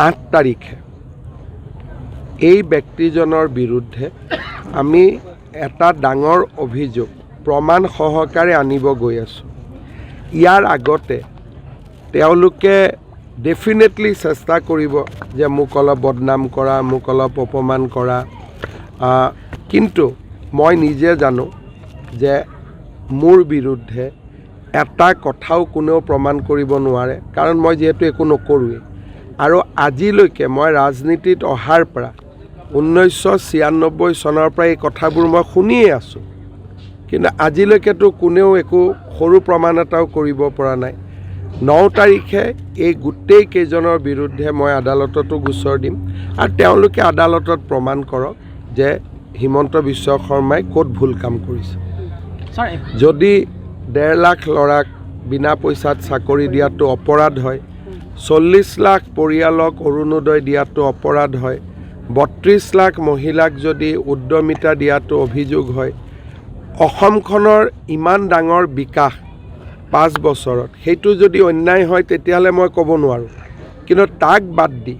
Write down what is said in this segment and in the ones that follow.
8 তাৰিখে এই ব্যক্তিজনৰ বিৰুদ্ধে আমি এটা ডাঙৰ অভিযোগ প্ৰমাণ সহকাৰে আনিব গৈ আছোঁ। ইয়াৰ আগতে তেওঁলোকে ডেফিনেটলি চেষ্টা কৰিব যে মোক অলপ বদনাম কৰা, মোক অলপ অপমান কৰা, কিন্তু মই নিজে জানো যে মোৰ বিৰুদ্ধে এটা কথাও কোনেও প্ৰমাণ কৰিব নোৱাৰে, কাৰণ মই যিহেতু একো নকৰোঁৱেই। আৰু আজিলৈকে মই ৰাজনীতিত অহাৰ পৰা 1996 চনৰ পৰা এই কথাবোৰ মই শুনিয়ে আছোঁ, কিন্তু আজিলৈকেতো কোনেও একো সৰু প্ৰমাণ এটাও কৰিব পৰা নাই। 9 তাৰিখে এই গোটেই কেইজনৰ বিৰুদ্ধে মই আদালততো গোচৰ দিম আৰু তেওঁলোকে আদালতত প্ৰমাণ কৰক যে হিমন্ত বিশ্ব শৰ্মাই ক'ত ভুল কাম কৰিছে। যদি 1.5 লাখ ল'ৰাক বিনা পইচাত চাকৰি দিয়াটো অপৰাধ হয়, 40 লাখ পৰিয়ালক অৰুণোদয় দিয়াটো অপৰাধ হয়, 32 লাখ মহিলাক যদি উদ্যমিতা দিয়াটো অভিযোগ হয়, অসমখনৰ ইমান ডাঙৰ বিকাশ 5 বছৰত সেইটো যদি অন্যায় হয় তেতিয়াহ'লে মই ক'ব নোৱাৰোঁ। কিন্তু তাক বাদ দি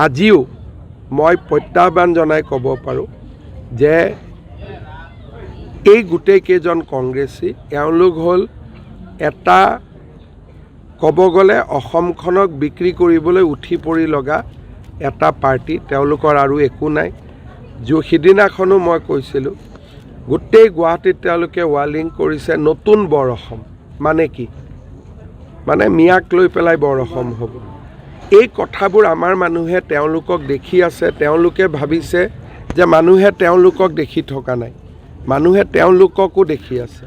আজিও মই প্ৰত্যাহ্বান জনাই ক'ব পাৰোঁ যে এই গোটেইকেইজন কংগ্ৰেছী এওঁলোক হ'ল এটা ক'ব গ'লে অসমখনক বিক্ৰী কৰিবলৈ উঠি পৰি লগা এটা পাৰ্টি। তেওঁলোকৰ আৰু একো নাই। সিদিনাখনো মই কৈছিলোঁ, গোটেই গুৱাহাটীত তেওঁলোকে ৱালিং কৰিছে নতুন বৰ অসম। মানে কি? মানে মিয়াক লৈ পেলাই বৰ অসম হ'ব। এই কথাবোৰ আমাৰ মানুহে তেওঁলোকক দেখি আছে। তেওঁলোকে ভাবিছে যে মানুহে তেওঁলোকক দেখি থকা নাই, মানুহে তেওঁলোককো দেখি আছে।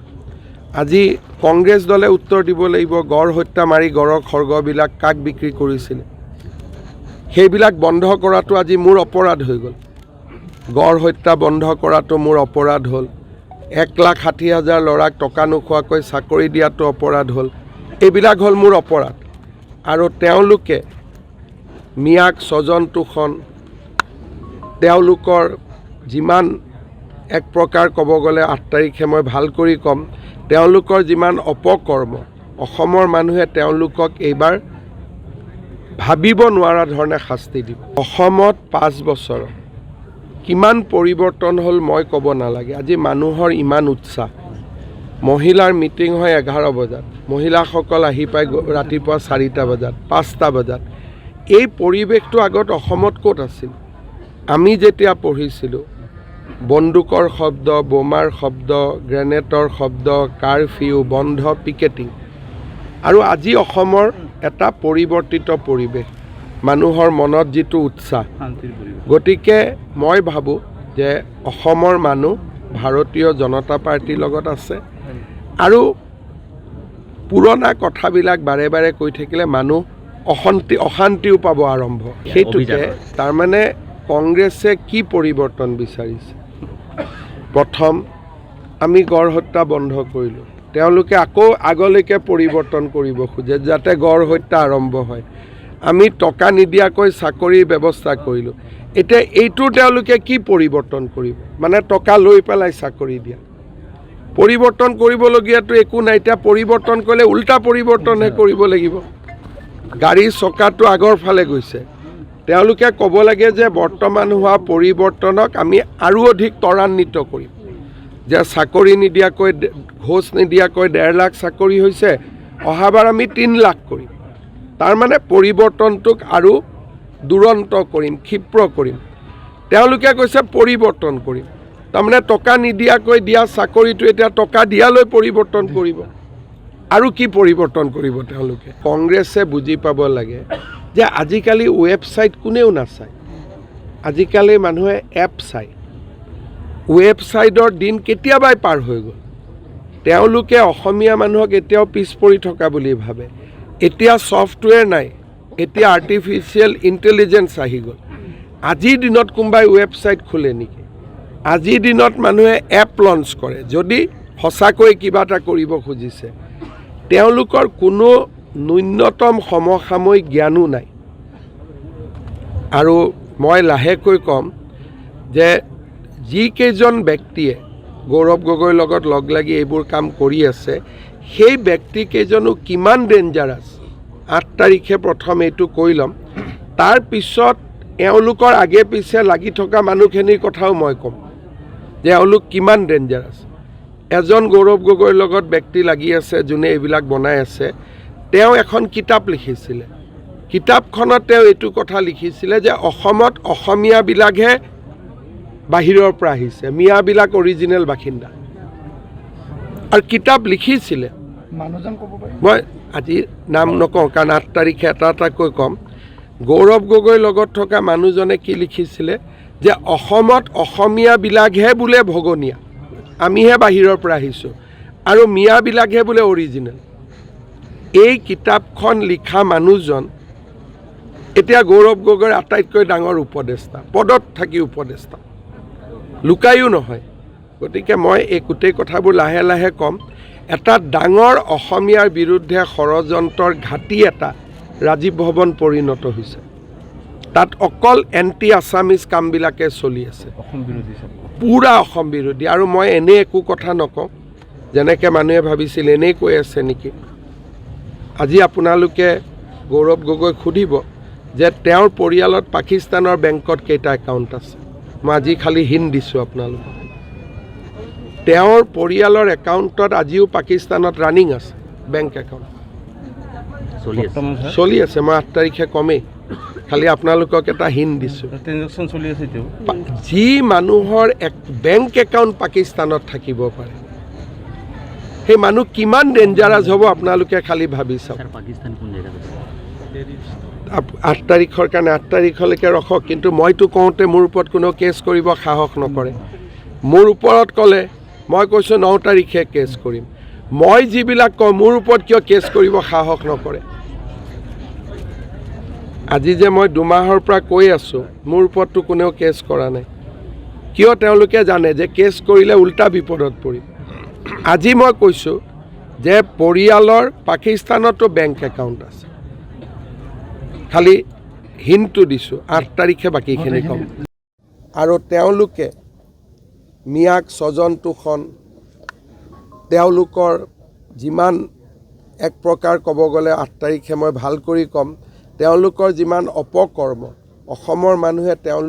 আজি কংগ্ৰেছ দলে উত্তৰ দিব লাগিব, গড় হত্যা মাৰি গড়ৰ খৰ্গবিলাক কাক বিক্ৰী কৰিছিলে, সেইবিলাক বন্ধ কৰাটো আজি মোৰ অপৰাধ হৈ গ'ল। গড় হত্যা বন্ধ কৰাটো মোৰ অপৰাধ হ'ল। 1,60,000 ল'ৰাক টকা নোখোৱাকৈ চাকৰি দিয়াটো অপৰাধ হ'ল। এইবিলাক হ'ল মোৰ অপৰাধ। আৰু তেওঁলোকে মিয়াক স্বজন তোষণ, তেওঁলোকৰ যিমান এক প্ৰকাৰ ক'ব গ'লে 8 তাৰিখে মই ভাল কৰি ক'ম, তেওঁলোকৰ যিমান অপকৰ্ম, অসমৰ মানুহে তেওঁলোকক এইবাৰ ভাবিব নোৱাৰা ধৰণে শাস্তি দিব। অসমত 5 বছৰত কিমান পৰিৱৰ্তন হ'ল মই ক'ব নালাগে। আজি মানুহৰ ইমান উৎসাহ। মহিলাৰ মিটিং হয় 11 বজাত, মহিলাসকল আহি পায় ৰাতিপুৱা 4টা বজাত, 5টা বজাত। এই পৰিৱেশটো আগত অসমত ক'ত আছিল? আমি যেতিয়া পঢ়িছিলোঁ, বন্দুকৰ শব্দ, বোমাৰ শব্দ, গ্ৰেনেডৰ শব্দ, কাৰফিউ, বন্ধ, পিকেটিং। আৰু আজি অসমৰ এটা পৰিৱৰ্তিত পৰিৱেশ, মানুহৰ মনত যিটো উৎসাহ। গতিকে মই ভাবোঁ যে অসমৰ মানুহ ভাৰতীয় জনতা পাৰ্টীৰ লগত আছে। আৰু পুৰণা কথাবিলাক বাৰে বাৰে কৈ থাকিলে মানুহ অশান্তিও পাব আৰম্ভ। সেইটোকে তাৰমানে কংগ্ৰেছে কি পৰিৱৰ্তন বিচাৰিছে? প্ৰথম আমি গড় হত্যা বন্ধ কৰিলোঁ, তেওঁলোকে আকৌ আগলৈকে পৰিৱৰ্তন কৰিব খোজে যাতে গড় হত্যা আৰম্ভ হয়। আমি টকা নিদিয়াকৈ চাকৰিৰ ব্যৱস্থা কৰিলোঁ। এতিয়া এইটো তেওঁলোকে কি পৰিৱৰ্তন কৰিব? মানে টকা লৈ পেলাই চাকৰি দিয়া। পৰিৱৰ্তন কৰিবলগীয়াটো একো নাই। এতিয়া পৰিৱৰ্তন কৰিলে উল্টা পৰিৱৰ্তনহে কৰিব লাগিব। গাড়ীৰ চকাটো আগৰ ফালে গৈছে। তেওঁলোকে ক'ব লাগে যে বৰ্তমান হোৱা পৰিৱৰ্তনক আমি আৰু অধিক ত্বৰান্বিত কৰিম, যে চাকৰি নিদিয়াকৈ, ঘোচ নিদিয়াকৈ 1.5 লাখ চাকৰি হৈছে, অহাবাৰ আমি 3 লাখ কৰিম। তাৰমানে পৰিৱৰ্তনটোক আৰু দুৰন্ত কৰিম, ক্ষিপ্ৰ কৰিম। তেওঁলোকে কৈছে পৰিৱৰ্তন কৰিম, তাৰমানে টকা নিদিয়াকৈ দিয়া চাকৰিটো এতিয়া টকা দিয়ালৈ পৰিৱৰ্তন কৰিব। আৰু কি পৰিৱৰ্তন কৰিব তেওঁলোকে? কংগ্ৰেছে বুজি পাব লাগে যে আজিকালি ৱেবছাইট কোনেও নাচায়, আজিকালি মানুহে এপ চায়। ৱেবছাইটৰ দিন কেতিয়াবাই পাৰ হৈ গ'ল। তেওঁলোকে অসমীয়া মানুহক এতিয়াও পিছ পৰি থকা বুলি ভাবে। এতিয়া ছফ্টৱেৰ নাই, এতিয়া আৰ্টিফিচিয়েল ইণ্টেলিজেঞ্চ আহি গ'ল। আজিৰ দিনত কোনোবাই ৱেবছাইট খোলে নেকি? আজিৰ দিনত মানুহে এপ লঞ্চ কৰে যদি সঁচাকৈ কিবা এটা কৰিব খুজিছে। তেওঁলোকৰ কোনো ন্যূনতম সমসাময়িক জ্ঞানো নাই। আৰু মই লাহেকৈ ক'ম যে যিকেইজন ব্যক্তিয়ে গৌৰৱ গগৈৰ লগত লগ লাগি এইবোৰ কাম কৰি আছে, সেই ব্যক্তিকেইজনো কিমান ডেঞ্জাৰাছ 8 তাৰিখে প্ৰথম এইটো কৈ ল'ম তাৰ পিছত এওঁলোকৰ আগে পিছে লাগি থকা মানুহখিনিৰ কথাও মই ক'ম যে এওঁলোক কিমান ডেঞ্জাৰাছ। এজন গৌৰৱ গগৈৰ লগত ব্যক্তি লাগি আছে যোনে এইবিলাক বনাই আছে। তেওঁ এখন কিতাপ লিখিছিলে। কিতাপখনত তেওঁ এইটো কথা লিখিছিলে যে অসমত অসমীয়াবিলাকহে বাহিৰৰ পৰা আহিছে, মিয়াবিলাক অৰিজিনেল বাসিন্দা। আৰু কিতাপ লিখিছিলে, মই আজি নাম নকওঁ কাৰণ 8 তাৰিখে এটা এটাকৈ ক'ম। গৌৰৱ গগৈৰ লগত থকা মানুহজনে কি লিখিছিলে যে অসমত অসমীয়াবিলাকহে বোলে ভগনীয়া, আমিহে বাহিৰৰ পৰা আহিছোঁ, আৰু মিয়াবিলাকহে বোলে অৰিজিনেল। এই কিতাপখন লিখা মানুহজন এতিয়া গৌৰৱ গগৈৰ আটাইতকৈ ডাঙৰ উপদেষ্টা, পদত থাকি উপদেষ্টা, লুকায়ো নহয়। গতিকে মই এই গোটেই কথাবোৰ লাহে লাহে ক'ম। এটা ডাঙৰ অসমীয়াৰ বিৰুদ্ধে ষড়যন্ত্ৰৰ ঘাটি এটা ৰাজীৱ ভৱন পৰিণত হৈছে। তাত অকল এণ্টি আছামিজ কামবিলাকে চলি আছে, পূৰা অসম বিৰোধী। আৰু মই এনেই একো কথা নকওঁ যেনেকৈ মানুহে ভাবিছিল এনেই কৈ আছে নেকি। আজি আপোনালোকে গৌৰৱ গগৈক সুধিব যে তেওঁৰ পৰিয়ালত পাকিস্তানৰ বেংকত কেইটা একাউণ্ট আছে। মই আজি খালি হিণ্ট দিছোঁ আপোনালোকক। তেওঁৰ পৰিয়ালৰ একাউণ্টত আজিও পাকিস্তানত ৰানিং আছে বেংক একাউণ্ট, চলি আছে। মই 8 তাৰিখে কমেই, খালি আপোনালোকক এটা হিণ্ট দিছোঁ। যি মানুহৰ বেংক একাউণ্ট পাকিস্তানত থাকিব পাৰে সেই মানুহ কিমান ডেঞ্জাৰাছ হ'ব আপোনালোকে খালি ভাবি চাওক। 8 তাৰিখৰ কাৰণে 8 তাৰিখলৈকে ৰখক। কিন্তু মইতো কওঁতে মোৰ ওপৰত কোনেও কেছ কৰিব সাহস নকৰে। মোৰ ওপৰত ক'লে মই কৈছোঁ 9 তাৰিখে কেছ কৰিম। মই যিবিলাক কওঁ মোৰ ওপৰত কিয় কেছ কৰিব সাহস নকৰে। আজি যে মই 2 মাহৰ পৰা কৈ আছোঁ মোৰ ওপৰততো কোনেও কেছ কৰা নাই। কিয়? তেওঁলোকে জানে যে কেছ কৰিলে উল্টা বিপদত পৰিম। আজি মই কৈছোঁ যে পৰিয়ালৰ পাকিস্তানতো বেংক একাউণ্ট আছে, খালি হিণ্টটো দিছোঁ। 8 তাৰিখে বাকীখিনি ক'ম। আৰু তেওঁলোকে মিয়াক স্বজন তোষণ, তেওঁলোকৰ যিমান এক প্ৰকাৰ ক'ব গ'লে 8 তাৰিখে মই ভাল কৰি ক'ম, তেওঁলোকৰ যিমান অপকৰ্ম অসমৰ মানুহে তেওঁলোক